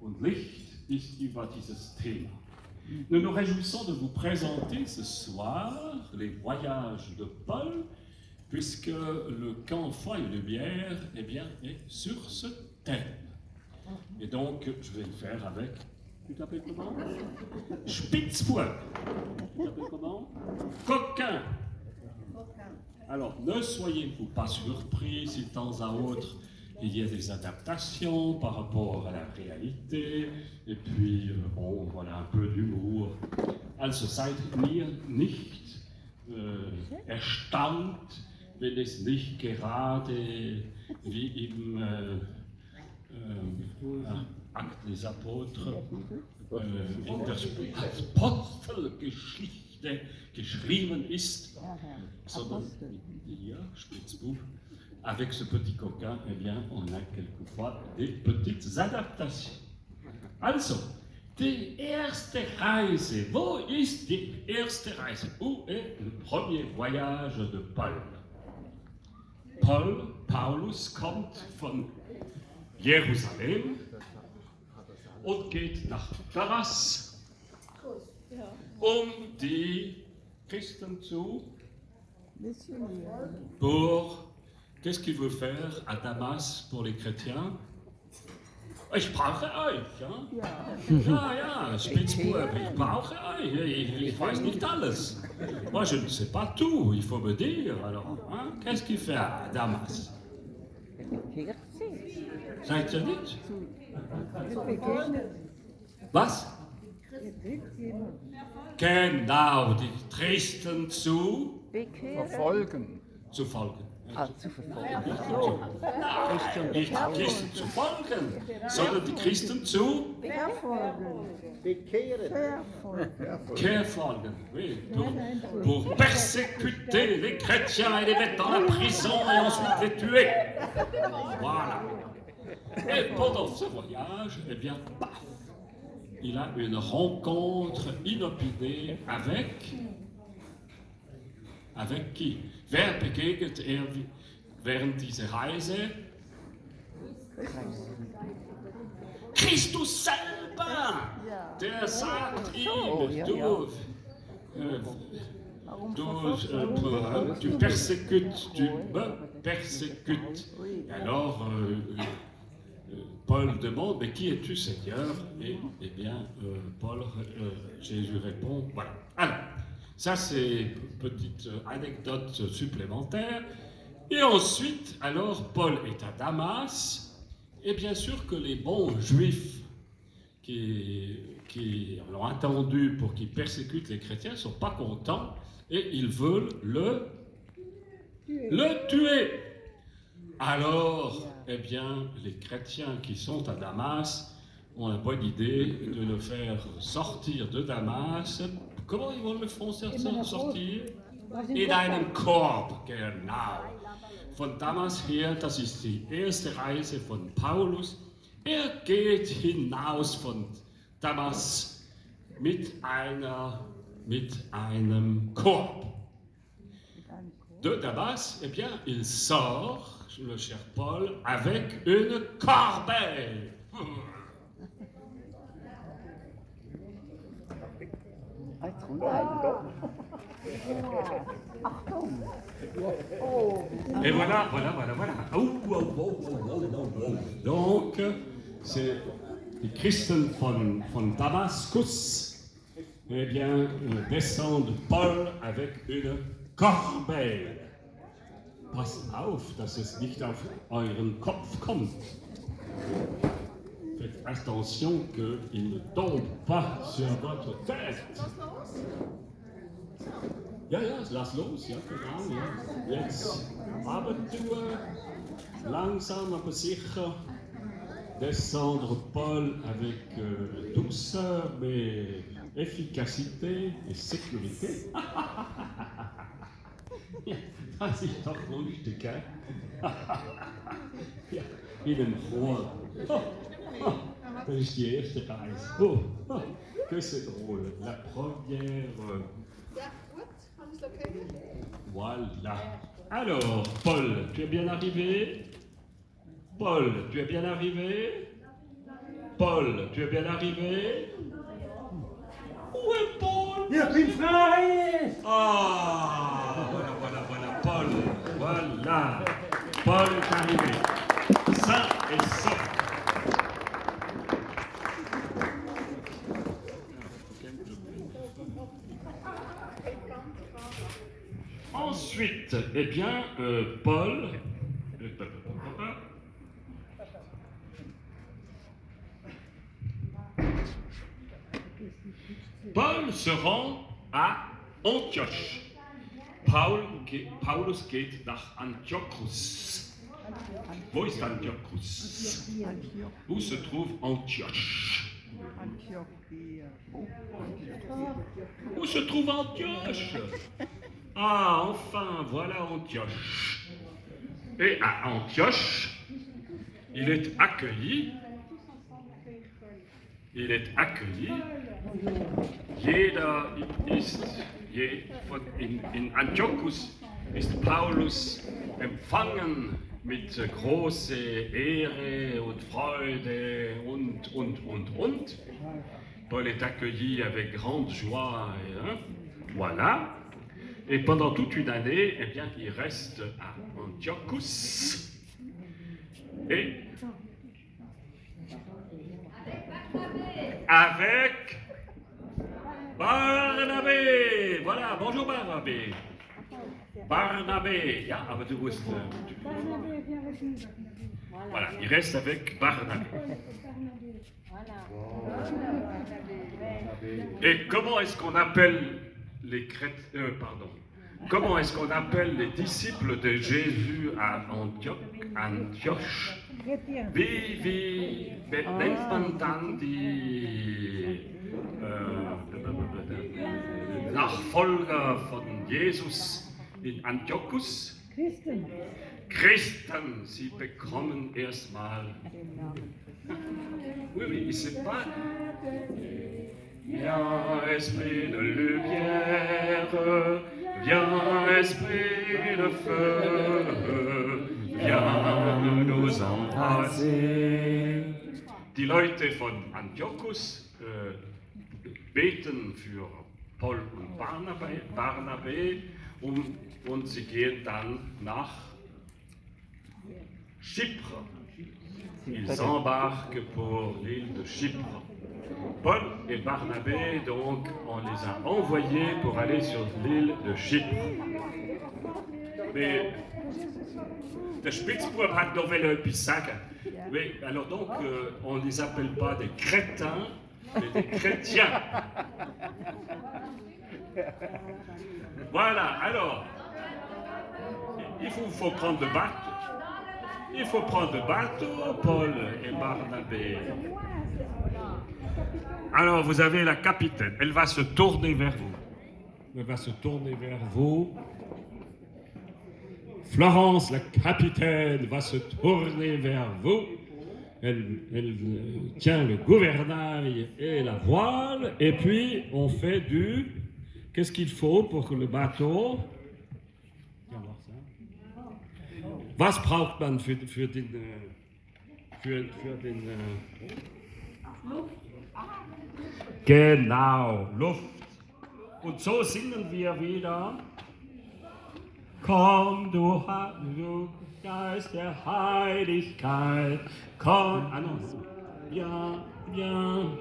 und Licht ist über dieses Thema. Nous nous réjouissons de vous présenter ce soir les voyages de Paul, puisque le camp Foi et Lumière eh bien, est sur ce thème. Et donc, je vais le faire avec... Tu t'appelles comment? Spitzbub. Tu t'appelles comment? Coquin. Alors, ne soyez-vous pas surpris si de temps à autre il y a des adaptations par rapport à la réalité, et puis, bon, voilà, un peu d'humour. Also seid mir nicht erstaunt, wenn es nicht gerade wie im Akt des Apôtres in der Apostelgeschichte geschrieben ist, sondern hier, Spitzbub, avec ce petit coquin, eh bien, on a quelquefois des petites adaptations. Also, die erste Reise, wo ist die erste Reise? Où est le premier voyage de Paul? Paulus kommt von Jerusalem und geht nach Damas, um die Christen zu... Qu'est-ce qu'il veut faire à Damas pour les chrétiens? Ich brauche euch, ja? Ja, Spitzbub, ich brauche euch, ich weiß nicht alles. Moi, je ne sais pas tout, il faut me dire, alors, hein? Qu'est-ce qu'il fait à Damas? Seid ihr nicht? Was? Genau, die Christen zu verfolgen. Zu folgen. Zu verfolgen. Nicht die Christen zu folgen, sondern die Christen zu folgen. Oui, pour persécuter les chrétiens et les mettre dans la prison et ensuite les tuer. Voilà. Et pendant ce voyage, eh bien, paf, il a une rencontre inopinée avec qui? Wer begegnet während dieser Reise? Christus selber! Der sagt ihm, tu persécutes, tu me persécutes. Alors, Paul demande, mais qui es-tu, Seigneur? Et eh bien, Jésus répond, voilà. Alors, ça, c'est une petite anecdote supplémentaire. Et ensuite, alors, Paul est à Damas, et bien sûr que les bons juifs qui l'ont attendu pour qu'ils persécutent les chrétiens ne sont pas contents, et ils veulent le tuer. Alors, eh bien, les chrétiens qui sont à Damas ont la bonne idée de le faire sortir de Damas. Comment ils vont le faire sortir? In einem Korb, genau. Von Damas her, das ist die erste Reise von Paulus. Geht hinaus von Damas mit einem Korb. De Damas, eh bien, il sort, le cher Paul, avec une corbeille. Et voilà. Donc, c'est die Christen von Damaskus, eh bien, descendent Paul avec une corbeille. Passt auf, dass es nicht auf euren Kopf kommt. Faites attention qu'il ne tombe pas sur votre tête. Ja, lass los, ja, genau, ja. Jetzt Abenteuer, langsam aber sicher, descendre Paul avec douceur, mais efficacité et sécurité. Ja, das ist doch lustig, hein? Ja, in dem Chor. Das ist die erste Reise. Que c'est drôle. La première... Voilà. Alors, Paul, tu es bien arrivé? Paul, tu es bien arrivé? Paul, tu es bien arrivé? Où est Paul? Il a pris le frein. Ah, voilà, Paul. Voilà. Paul est arrivé. Sain et sauf. Ensuite, eh bien, Paul. Paul se rend à Antioche. Paulus geht nach Antiochus. Wo ist Antiochus? Où se trouve Antioche? Où se trouve Antioche? Ah, enfin, voilà Antioche. Et à Antioche, il est accueilli. In Antiochus ist Paulus empfangen mit großer Ehre und Freude und. Paul est accueilli avec grande joie. Voilà. Et pendant toute une année, eh bien, il reste à Antiochus. Et avec Barnabé. Voilà, bonjour Barnabé. Barnabé. Ja, aber du musst... Voilà, il reste avec Barnabé. Et comment est-ce qu'on appelle les chrétiens... Comment est-ce qu'on appelle les disciples de Jésus à Antioche? Wie nennt man dann die Nachfolger von Jesus in Antiochus? Christen, sie bekommen erstmal. Oui, c'est pas. Viens, esprit de lumière, viens, esprit de feu, viens nous embrasser. Die Leute von Antiochus beten für Paul und Barnabé und sie gehen dann nach Chypre. Ils embarquent pour l'île de Chypre. Paul et Barnabé, donc, on les a envoyés pour aller sur l'île de Chypre. Mais der Spitzbub hat noch etwas sagen. Oui, alors donc, on ne les appelle pas des crétins, mais des chrétiens. Voilà, alors, il faut prendre le bateau. Il faut prendre le bateau, Paul et Barnabé. Alors, vous avez la capitaine. Elle va se tourner vers vous. Florence, la capitaine, va se tourner vers vous. Elle tient le gouvernail et la voile. Et puis, on fait du... Qu'est-ce qu'il faut pour que le bateau... Was braucht man für den Genau, Luft. Und so singen wir wieder. Komm, du Geist der Heiligkeit, komm. Ah non, bien, bien.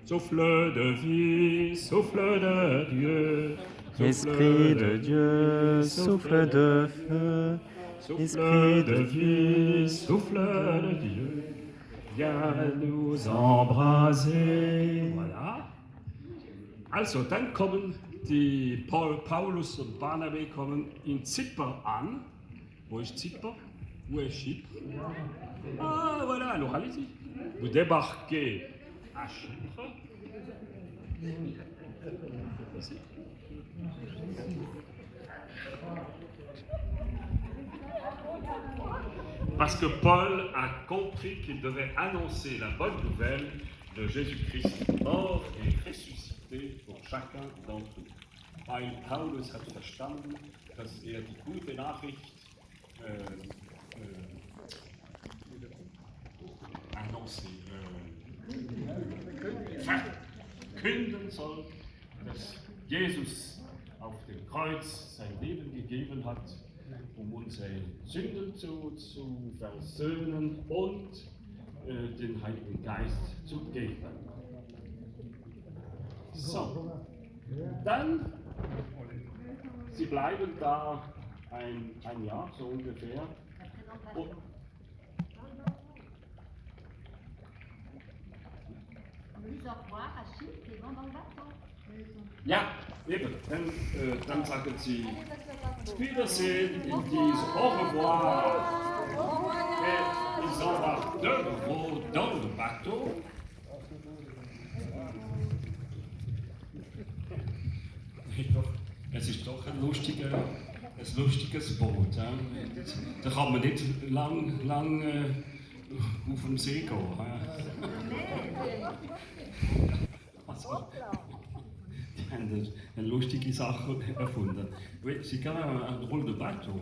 Souffle de vie, souffle de Dieu. Esprit de Dieu, souffle de feu. Souffle de vie, souffle de Dieu. Viens nous embraser. Voilà. Also, dann kommen die Paulus und Barnabé kommen in Zypern an. Wo ist Zypern? Où est Chypre? Ah, voilà, alors allez-y. Vous débarquez à Chypre. Ici. Parce que Paul a compris qu'il devait annoncer la bonne nouvelle de Jésus-Christ mort et ressuscité pour chacun d'entre nous. weil Paulus hat verstanden, dass er die gute Nachricht verkünden soll, dass Jesus auf dem Kreuz sein Leben gegeben hat, um unsere Sünden zu versöhnen und den Heiligen Geist zu geben. So, dann, sie bleiben da ein Jahr so ungefähr. Und ja, eben, dann sagen sie Wiedersehen in diesem Au revoir. Et ils embarquent de nouveau dans le bateau. Es ist doch ein lustiges Boot. Da kann man nicht lang auf dem See gehen. Also, die haben eine lustige Sache erfunden. Oui, c'est quand même un drôle de bateau.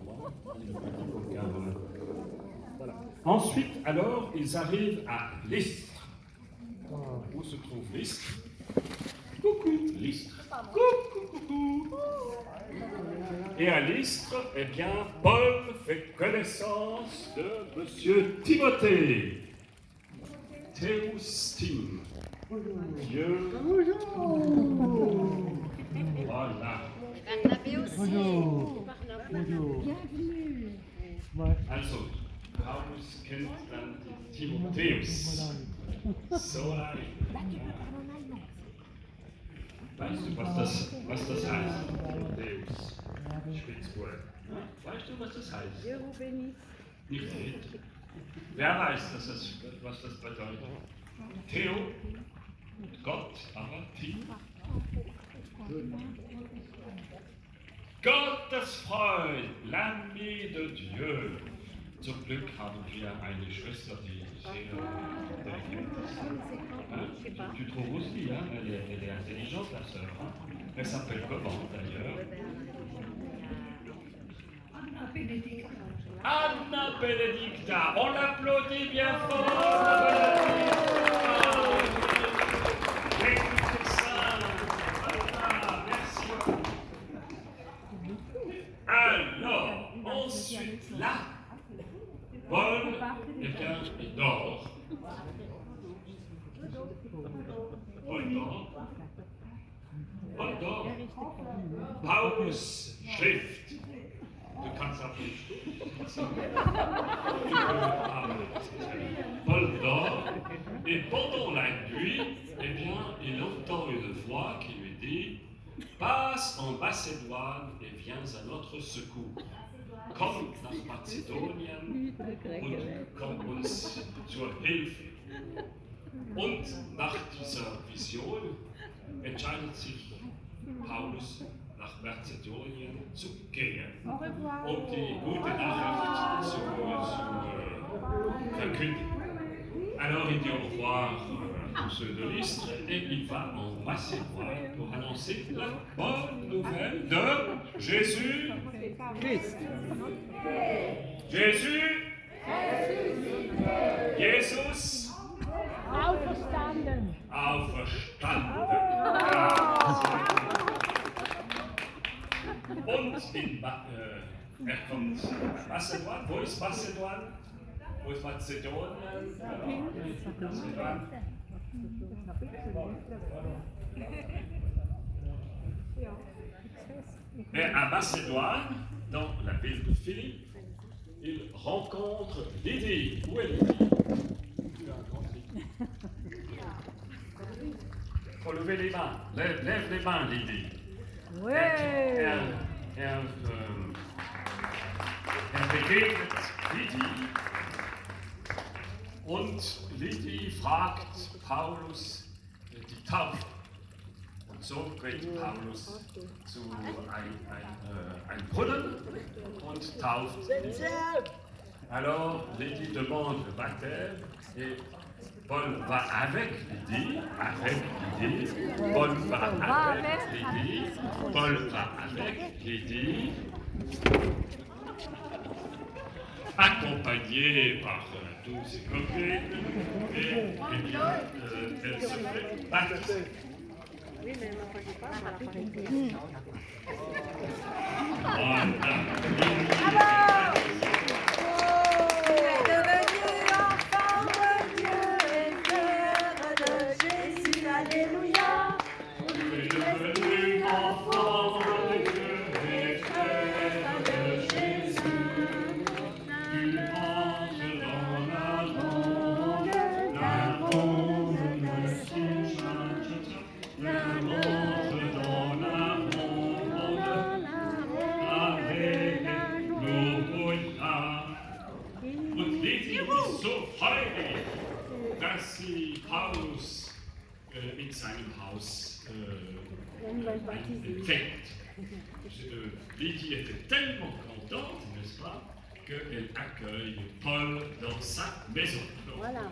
Ensuite, alors, ils arrivent à Lystre. Où se trouve Lystre? Coucou, Lystre. Coucou. Et à Lystre, eh bien, Paul fait connaissance de Monsieur Timothée. Théostime. Dieu. Voilà. Bienvenue. Also, Paulus kennt dann Timotheus. So weißt du, was das heißt? Timotheus. Spitzbube. Weißt du, was das heißt? Nicht Hit. Wer weiß, was das bedeutet? Theo, Gott, aber Tim. Gottes Freund, l'ami de Dieu. Zum Glück haben wir eine Schwester, die sehr intelligent ist. Tu trouves aussi, hein? Elle est intelligente, ta sœur. Hein? Elle s'appelle comment d'ailleurs? Anna Benedicta. On l'applaudit bien fort. Alors, ensuite, là, Paul, eh bien, il dort. Paul dort. Paulus schläft. Du kannst auch nicht. Paul dort. Et pendant la nuit, eh bien, il entend une voix qui lui dit: passe en Macédoine et viens à notre secours. Komm nach Mazedonien und komm uns zur Hilfe. Und nach dieser Vision entscheidet sich Paulus, nach Mazedonien zu gehen, um die gute Nachricht zu verkündigen. Alors il dit au revoir pour ceux de Lystre et il va en Macédoine pour annoncer la bonne nouvelle de Jésus Christ. Jesus Auferstanden. Und er kommt nach Macedon. Wo ist Macedon? Wo ist Mazedonien? Et à Macédoine, dans la ville de Philippe, il rencontre Lydie. Où est Lydie? Il faut lever les mains. Lève les mains, Lydie. Er begegnet Lydie und Lydie fragt Paulus die Taufe. Und so geht Paulus zu einem Brunnen und tauft. Alors Lydie demande le baptême et Paul va avec Lydie, Paul va avec Lydie, Paul va avec Lydie, accompagné par tous ses copains, et bien, elle se fait baptiser. Oui, mais non, je pas, ça n'a pas été. Voilà. Paulus in seinem Haus fängt. Lydie était tellement contente, n'est-ce pas, qu'elle accueille Paul dans sa maison. Donc, Voilà. à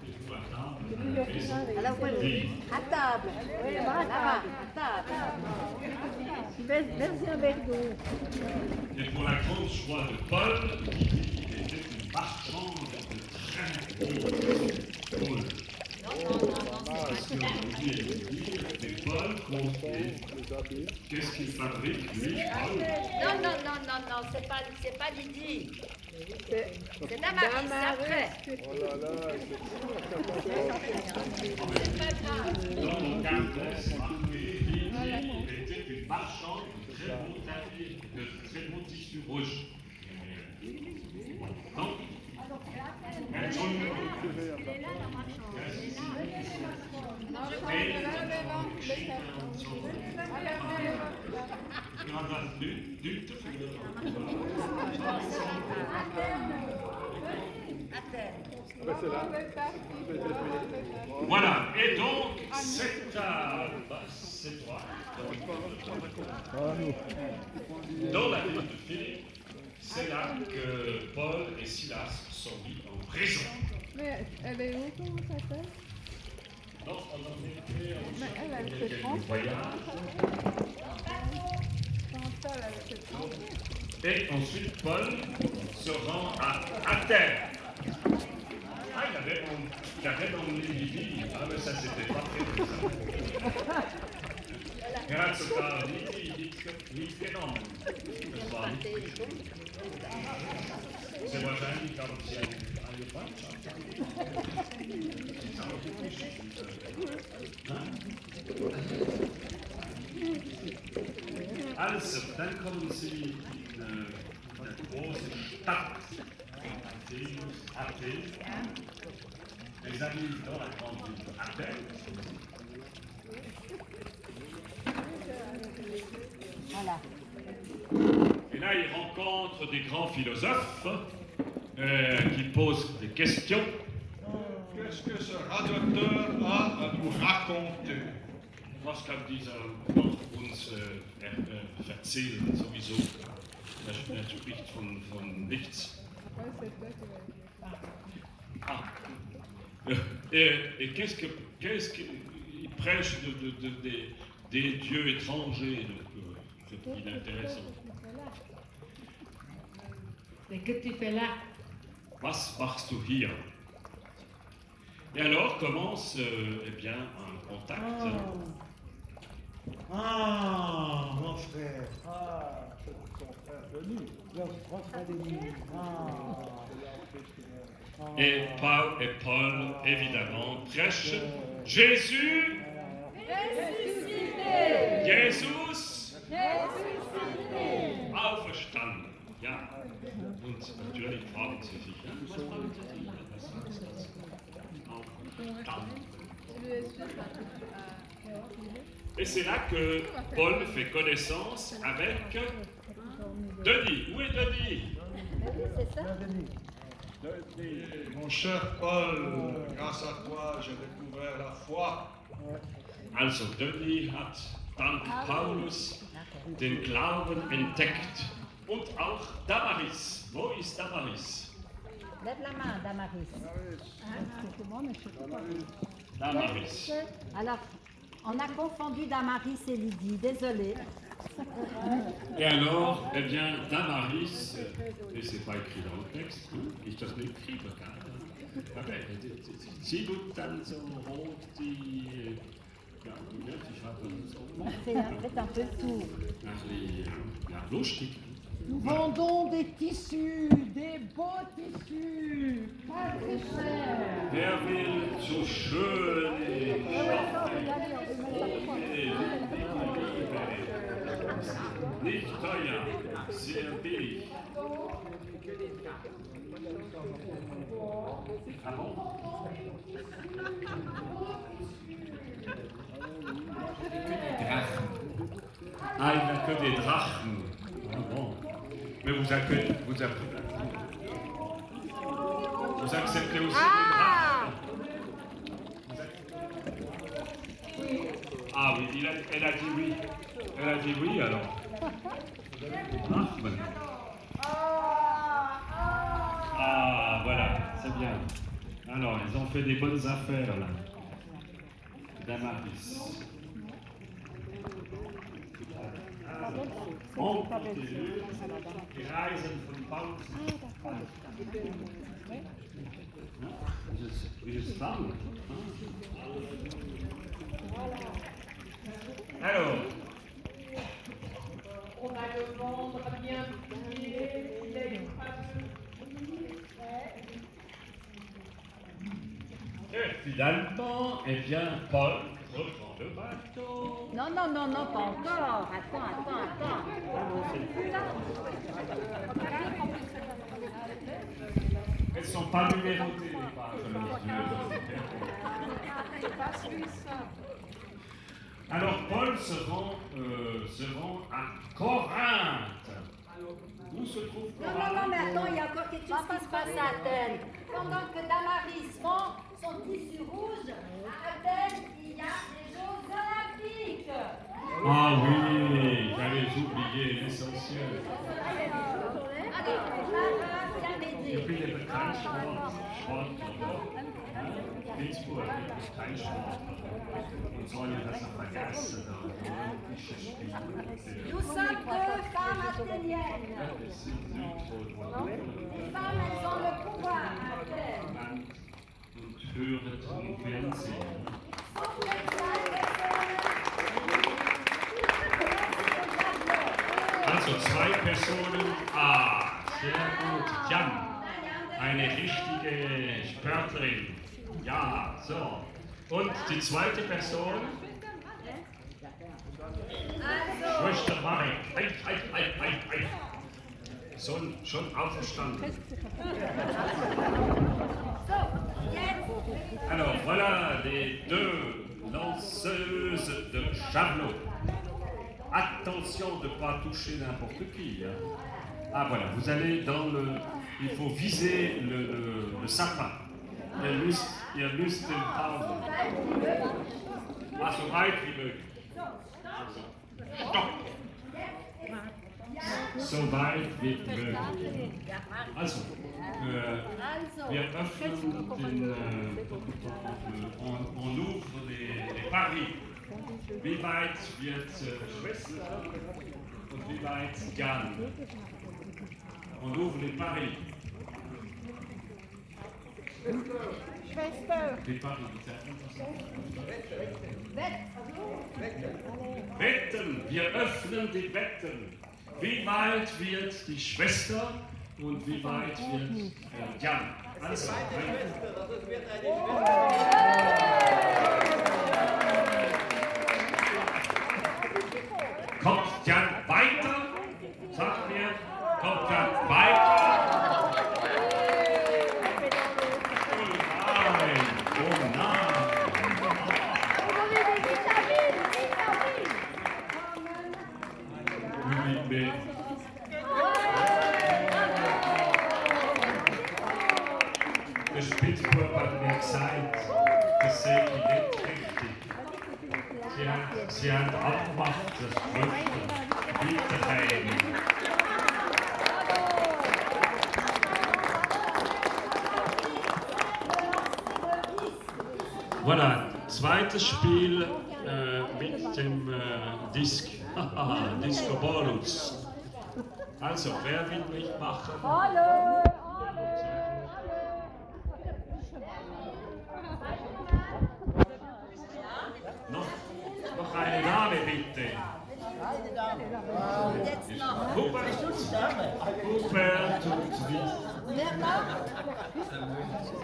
À table. Oui, là-bas, à table. Versez un verre d'eau. Et pour la grande joie de Paul, Lydie était une marchande de très Paul. Parce que Paul comptait. Qu'est-ce qu'il fabrique, lui, Paul? Non, c'est pas Lydie. C'est Damaris, après. C'est pas grave. Dans mon carnet, c'est marqué Lydie était une marchande de très beaux tapis, de très beaux tissus rouges. Donc, voilà, et donc c'est toi. Dans la ville de Philippe, c'est là que Paul et Silas sont mis en prison. Mais elle est où, comment ça s'appelle? Non, on en était en Elle a quelques fait 30. voyages. Chantal, elle a fait 30. Et ensuite, Paul se rend à Athènes. Ah, il avait emmené Lydie. Ah, mais ça, c'était pas très comme ça. Grazie a Lydie, nichts genommen. Das war nicht richtig. Sehr wahrscheinlich haben sie eine Freundschaft. Also, dann kommen sie in eine große Stadt, Athen. Ils arrivent dans la grande ville d'Athènes. Voilà. Et là, ils rencontrent des grands philosophes qui posent des questions. Qu'est-ce que ce radoteur a à nous raconter? Was kann dieser Gott uns erzählen, sowieso? Er spricht von nichts. Ouais, c'est toi qui vas Ah. Et qu'est-ce qu'il prêche des dieux étrangers, donc c'est inintéressant. Mais que tu fais là? Was machst du hier? Et alors commence eh bien un contact. Ah, mon frère. Ah, c'est ton frère venu. Le grand frère venu. Et Paul, évidemment, prêche Jésus. Jesus. Auferstanden. Ja. Und natürlich fragen Sie sich, ja, was fragen Sie sich? Was heißt das? Auferstanden. Et c'est là que Paul fait connaissance avec Denis. Où est Denis? Mon cher Paul, grâce à toi, j'ai découvert la foi. Also Denis hat dank Paulus den Glauben entdeckt. Und auch Damaris. Wo ist Damaris? Lève la main, Damaris. Damaris. Alors, on a confondu Damaris et Lydie, désolé. Et alors, eh bien, Damaris, et c'est pas écrit dans le texte, ist das nicht écrit, Sie doet dan zo rot die, ja, ich habe so, Faites un peu de tout. ja, lustig. Nous vendons des tissus, des beaux tissus, pas très chers. Wer will so schöne nicht teuer, sehr billig. Ah bon? Ah, il n'a que des drachmes. Ah bon. Mais vous acceptez aussi des drachmes? Ah oui, elle a dit oui. Elle a dit oui alors. Drachmen. Ah voilà, c'est bien. Alors, ils ont fait des bonnes affaires là. Damaris. On continue. Die Reisen von Paulus. Is het spannend? Alors. On va le vendre bien plié, il est Et finalement, eh bien, Paul reprend le bateau. Non, non, non, non, pas encore. Attends. Elles ne sont pas numérotées, les pages. Alors, Paul se rend à Corinthe. Où se trouve Corinthe? Non, mais attends, il y a encore quelque chose qui se passe à Athènes. Pendant que Damaris vend son tissu rouge, à Athènes, il y a les Jeux Olympiques. Ah oui, j'avais oublié l'essentiel. Et puis les Betreisport, Pittsburgh, Betreisport. Und sollen das vergessen. Nous sommes deux femmes athéniennes. Les femmes, elles ont le pouvoir à Athènes. Und hören im Fernsehen. Also zwei Personen. Ah, sehr gut. Jan, eine richtige Sportlerin. Ja, so. Und die zweite Person? Schwester Marek. Ei. Schon auferstanden. Alors voilà les deux lanceuses de javelot. Attention de ne pas toucher n'importe qui. Hein. Ah voilà, vous allez dans le... Il faut viser le sapin. Ihr müsst den Pausen. Ah, so weit wie möglich. Stopp! So weit wie möglich. Also, wir öffnen on ouvre les paris. Wie weit wird Schwester und wie weit Jan? On ouvre les paris. Schwester. Les paris, wie sagt man das? Wetten, wir öffnen die Wetten. Wie weit wird die Schwester und wie weit wird Jan? Also, kommt Jan weiter? Sagt mir, kommt Jan weiter? Oh nein! Oui, mais... Der Spitzbub hat mir gesagt, das sehe ich nicht richtig. Sie haben abgemacht, das Früchte weitergeben. Voilà, zweites Spiel mit dem Disc. Disco Bolus. Also, wer will mitmachen? Alle! Noch eine Dame, bitte. Hubert und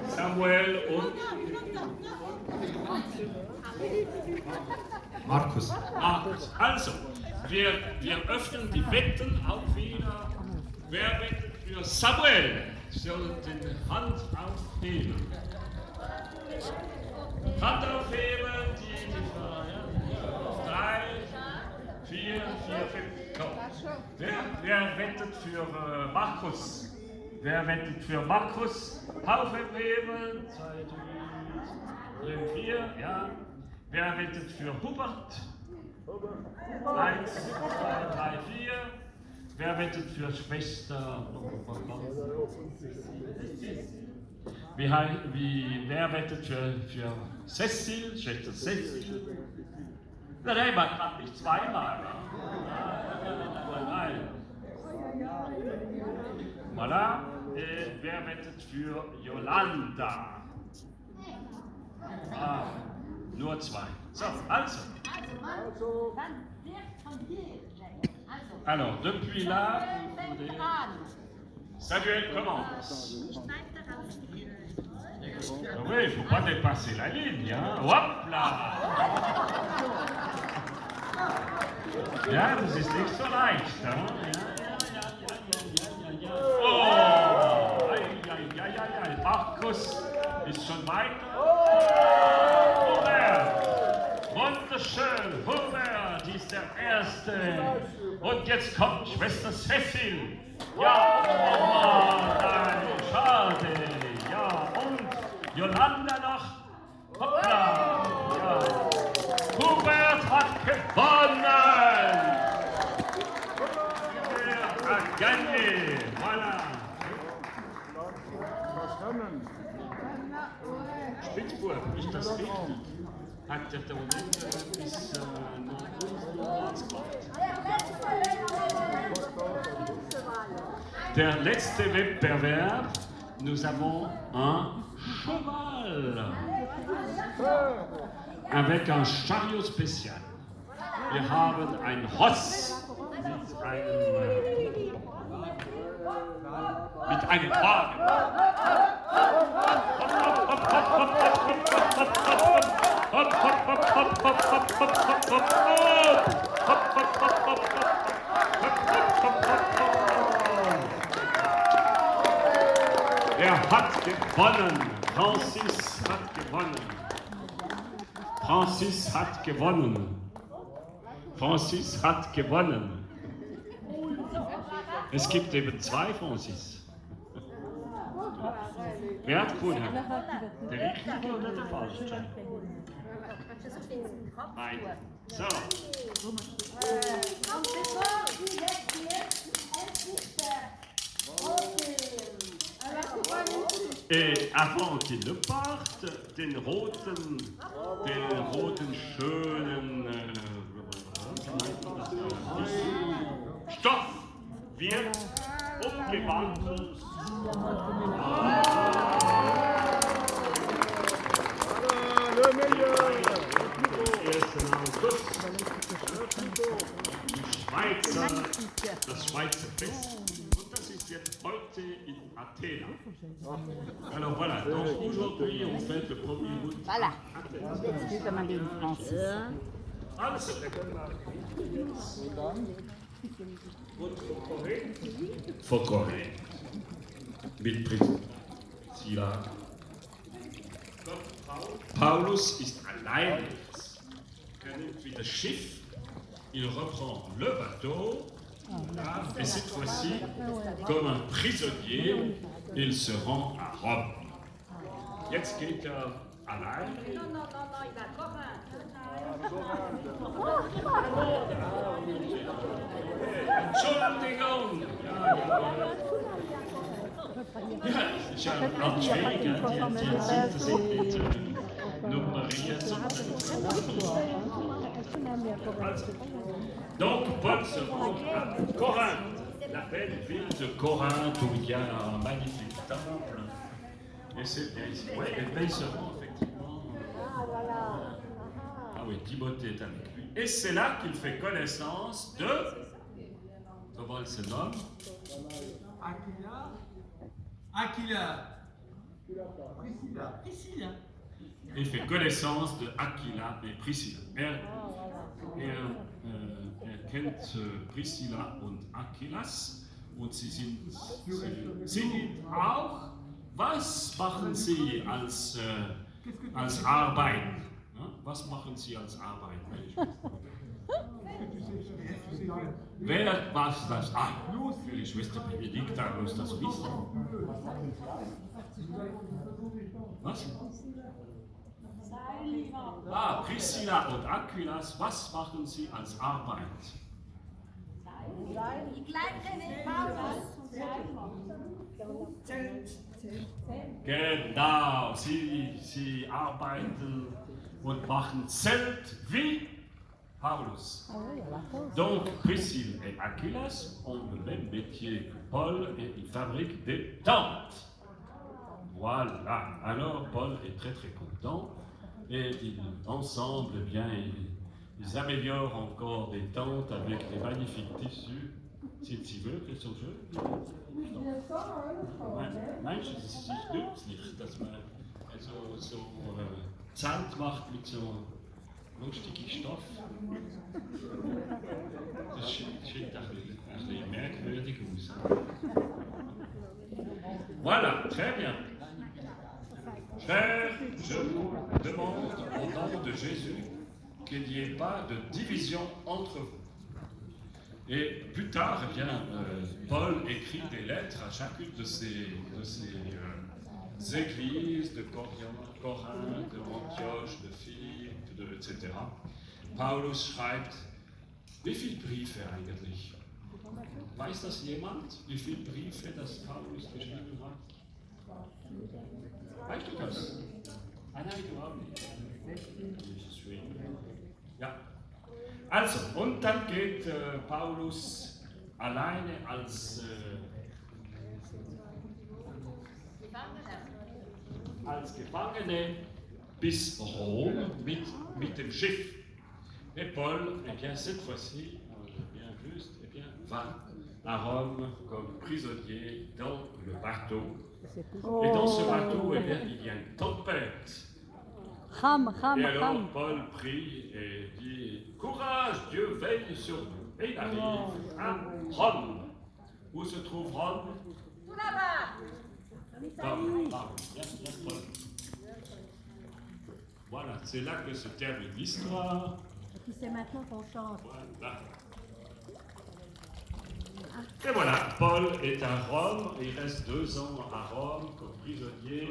Samuel und Markus. Markus. Also, wir öffnen die Wetten auch wieder. Wer wettet für Samuel? Soll die Hand aufheben. Hand aufheben, die 3, 4, 5. Komm. Wer wettet für Markus? Wer wettet für Markus? Aufheben, 2, 3, 4, ja. Wer wettet für Hubert? 1, 2, 3, 4. Wer wettet für Schwester? Wer wettet für Cecil? Schwester Cecil? Nein, man kann nicht zweimal. Nein. Voilà. Wer wettet für Yolanda? Nur 2. So, also. Alors, depuis là, Samuel commence. Oui, il ne faut pas dépasser la ligne, hein. Hop là! Ja, das ist nicht so leicht, hein. Oh! Markus ist schon weiter. Hubert! Wunderschön! Hubert ist der Erste! Und jetzt kommt Schwester Cecil! Ja! Oh nein! Schade! Ja! Und Yolanda noch! Hoppla! Ja! Hubert hat gewonnen! Hubert hat gagné! Voilà! Spitzburg, ist das richtig? Hat der Moment bis Der letzte Wettbewerb, nous avons un cheval avec un chariot spécial. Wir haben ein Ross mit einem Wagen. Hat gewonnen. Francis hat gewonnen. Francis hat gewonnen. Francis hat gewonnen. Es gibt eben 2 Francis. Wer hat gewonnen? Der richtige oder der falsche? Nein. So. Et avant qu'il ne parte, den roten schönen Stoff wird umgewandelt. Le meilleur! Das Schweizer Fest. Und das ist jetzt heute in Athena. Alors voilà, donc aujourd'hui on fait le premier route. Voilà. C'est comme un des Francis. Also, vor Corée. Mit Priscilla. Paulus ist allein. Er nimmt wieder Schiff. Il reprend le bateau. Et cette fois-ci, comme un prisonnier, il se rend à Rome. Jetzt geht er allein. Non, il va Entschuldigung! Ja, ist ja ganz schwierig, die sieht das nicht. nummeriert. Donc, Paul se rend à Corinthe, la belle ville de Corinthe où il y a un magnifique temple. Et c'est bien ici. Oui, et puis il se rend effectivement. Ah oui, Timothée est avec lui. Et c'est là qu'il fait connaissance de. Comment elle se nomme? Priscilla. Il fait connaissance de Aquila et Priscilla. Er kennt Priscilla und Aquilas und sie sind auch. Was machen Sie als Arbeit? Was machen Sie als Arbeit? Wer was das? Ah, die Schwester Benedikta muss das wissen. Was? Ah, Priscilla und Aquilas, was machen Sie als Arbeit? Ich leite mit Paulus. Genau, sie arbeiten und machen Zelt wie Paulus. Donc, Priscille et Aquilas ont le même métier que Paul et ils fabriquent des tentes. Voilà, alors Paul est très très content et ensemble, eh bien, ils améliorent encore des tentes avec des magnifiques tissus. Sind Sie wirklich so schön? Meinst du, es ist nützlich, dass man so Zelt macht mit so lustigem Stoff? Das sieht ein bisschen merkwürdig aus. Voilà, très bien. Frères, je vous demande au nom de Jésus qu'il n'y ait pas de division entre vous. Et plus tard, eh bien, Paul écrit des lettres à chacune de ces églises de Korinth, de Antioche, de Philippe, etc. Paulus schreibt, wie viele Briefe eigentlich? Weiß das jemand, wie viele Briefe das Paulus geschrieben hat? Weißt du das? Ah nein, du auch nicht. Ja. Also, und dann geht Paulus alleine als Gefangene bis Rom mit dem Schiff. Et Paul, eh bien, cette fois-ci, bien juste, eh bien, va à Rome comme prisonnier dans le bateau. Et dans ce bateau, eh bien, il y a une tempête. Et alors Paul prie et dit, courage, Dieu veille sur nous. Et il arrive à Rome. Où se trouve Rome? Tout là-bas. Voilà, c'est là que se termine l'histoire. Et puis c'est maintenant qu'on chante. Voilà. Et voilà, Paul est à Rome, il reste 2 ans à Rome comme prisonnier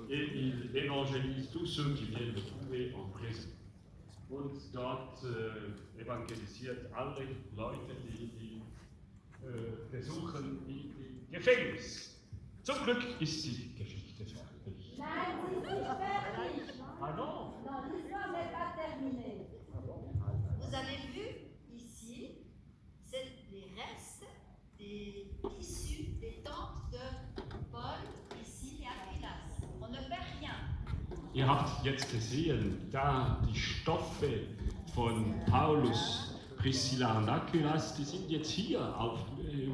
et il évangélise tous ceux qui viennent le trouver en prison. Und dort evangelisiert alle Leute, die besuchen im Gefängnis. Zum Glück ist die Geschichte fertig. Nein, sie ist nicht fertig. Ah non? Non, l'histoire n'est pas terminée. Vous avez vu ici, c'est les restes des tissus des tentes de Paul, ici et Aquilas. On ne perd rien. Ihr habt jetzt gesehen, da die Stoffe von Paulus, Priscilla und Aquilas, die sind jetzt hier auf,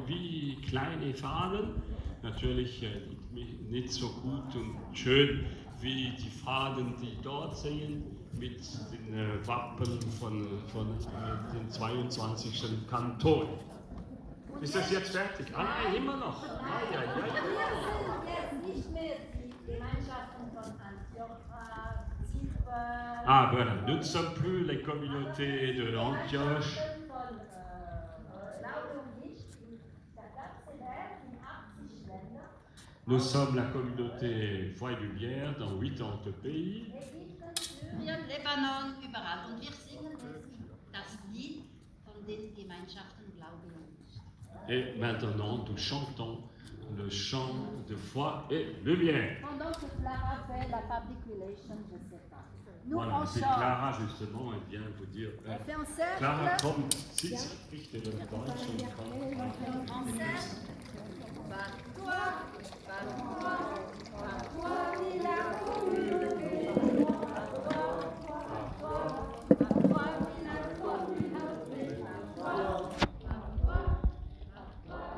wie kleine Fahnen. Natürlich nicht so gut und schön wie die Fahnen, die dort sehen, mit den Wappen von den 22. Kanton. Ist das jetzt fertig? Ah nein, immer noch. Wir sind jetzt nicht mehr die Gemeinschaften von Antiochia, Zypern. Ah voilà, nous ne sommes plus les communautés de l'Antioche. Nous sommes la communauté Foi et Lumière dans 80 pays. Syrien, Libanon, überall. Und wir singen das Lied von den Gemeinschaften Glaube und Licht. Et maintenant, nous chantons le chant de foi et lumière. Pendant que Clara fait la public relation, je ne sais pas. Nous, Voilà, on c'est chante. Clara justement, elle vient vous dire. On fait en cercle. Clara kommt, sitzt richtig in der deutschen En cercle. Par toi, ni la communauté. Par toi, ni la communauté. Par toi,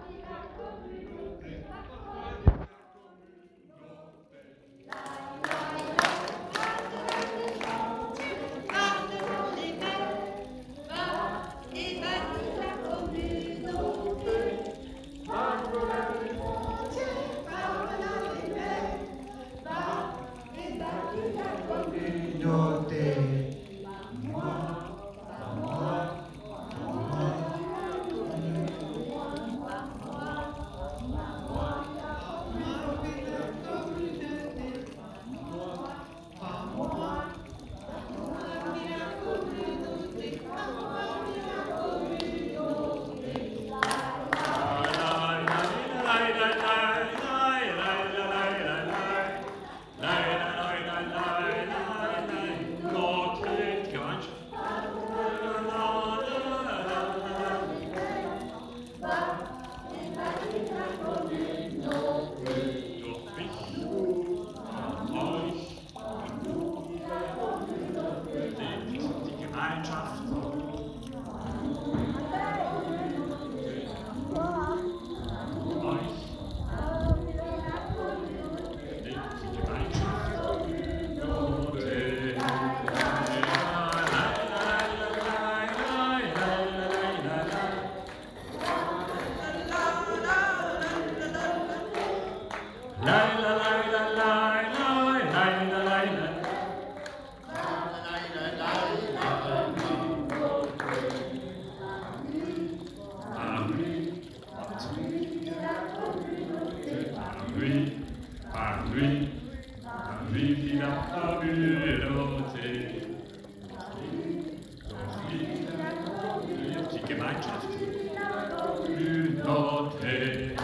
ni la communauté. Die Gemeinschaft. Communauté.